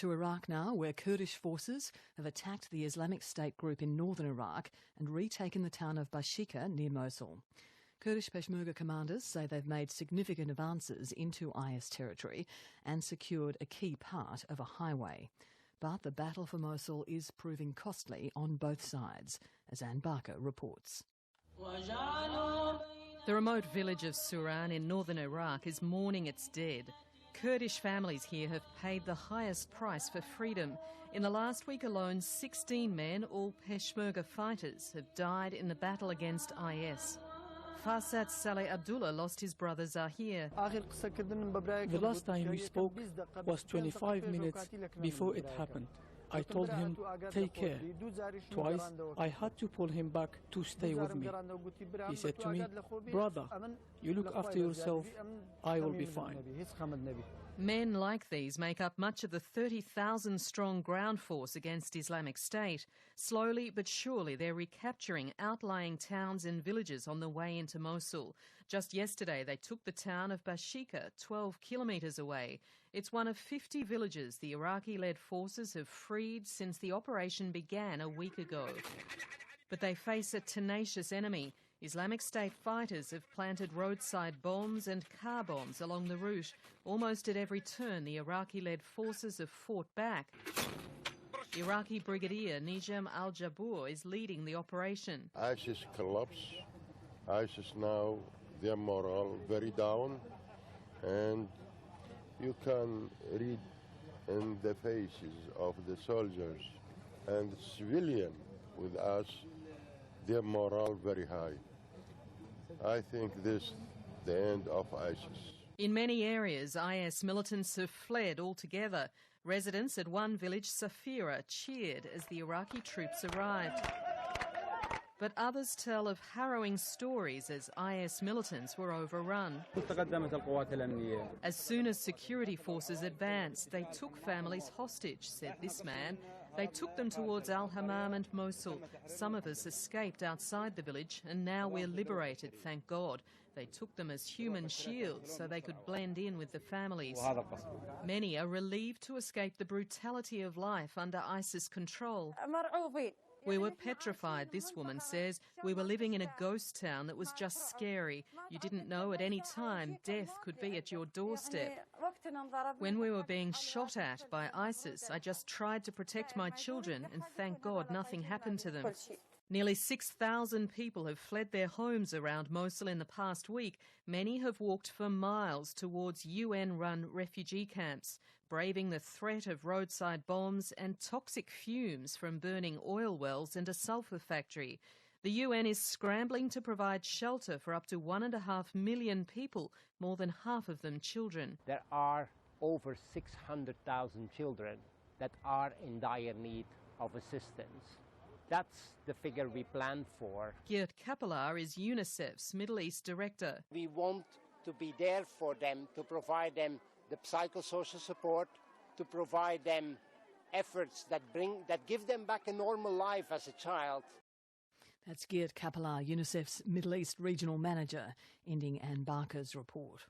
To Iraq now, where Kurdish forces have attacked the Islamic State group in northern Iraq and retaken the town of Bashika near Mosul. Kurdish Peshmerga commanders say they've made significant advances into IS territory and secured a key part of a highway. But the battle for Mosul is proving costly on both sides, as Anne Barker reports. The remote village of Suran in northern Iraq is mourning its dead. Kurdish families here have paid the highest price for freedom. In the last week alone, 16 men, all Peshmerga fighters, have died in the battle against IS. Farsad Saleh Abdullah lost his brother Zahir. The last time we spoke was 25 minutes before it happened. I told him, take care. Twice, I had to pull him back to stay with me. He said to me, brother, you look after yourself, I will be fine. Men like these make up much of the 30,000-strong ground force against Islamic State. Slowly but surely they're recapturing outlying towns and villages on the way into Mosul. Just yesterday they took the town of Bashika, 12 kilometres away. It's one of 50 villages the Iraqi-led forces have freed since the operation began a week ago. But they face a tenacious enemy. Islamic State fighters have planted roadside bombs and car bombs along the route. Almost at every turn, the Iraqi-led forces have fought back. Iraqi Brigadier Nijam al-Jabur is leading the operation. ISIS collapse. ISIS now, their morale very down, and you can read in the faces of the soldiers and the civilian with us, their morale very high. I think this is the end of ISIS. In many areas, IS militants have fled altogether. Residents at one village, Safira, cheered as the Iraqi troops arrived. But others tell of harrowing stories as IS militants were overrun. As soon as security forces advanced, they took families hostage, said this man. They took them towards Al-Hammam and Mosul. Some of us escaped outside the village, and now we're liberated, thank God. They took them as human shields so they could blend in with the families. Many are relieved to escape the brutality of life under ISIS control. We were petrified, this woman says. We were living in a ghost town that was just scary. You didn't know at any time death could be at your doorstep. When we were being shot at by ISIS, I just tried to protect my children, and thank God nothing happened to them. Nearly 6,000 people have fled their homes around Mosul in the past week. Many have walked for miles towards UN-run refugee camps, braving the threat of roadside bombs and toxic fumes from burning oil wells and a sulphur factory. The UN is scrambling to provide shelter for up to 1.5 million people, more than half of them children. There are over 600,000 children that are in dire need of assistance. That's the figure we planned for. Geert Kapelar is UNICEF's Middle East director. We want to be there for them, to provide them the psychosocial support, to provide them efforts that give them back a normal life as a child. That's Geert Kapelar, UNICEF's Middle East regional manager, ending Anne Barker's report.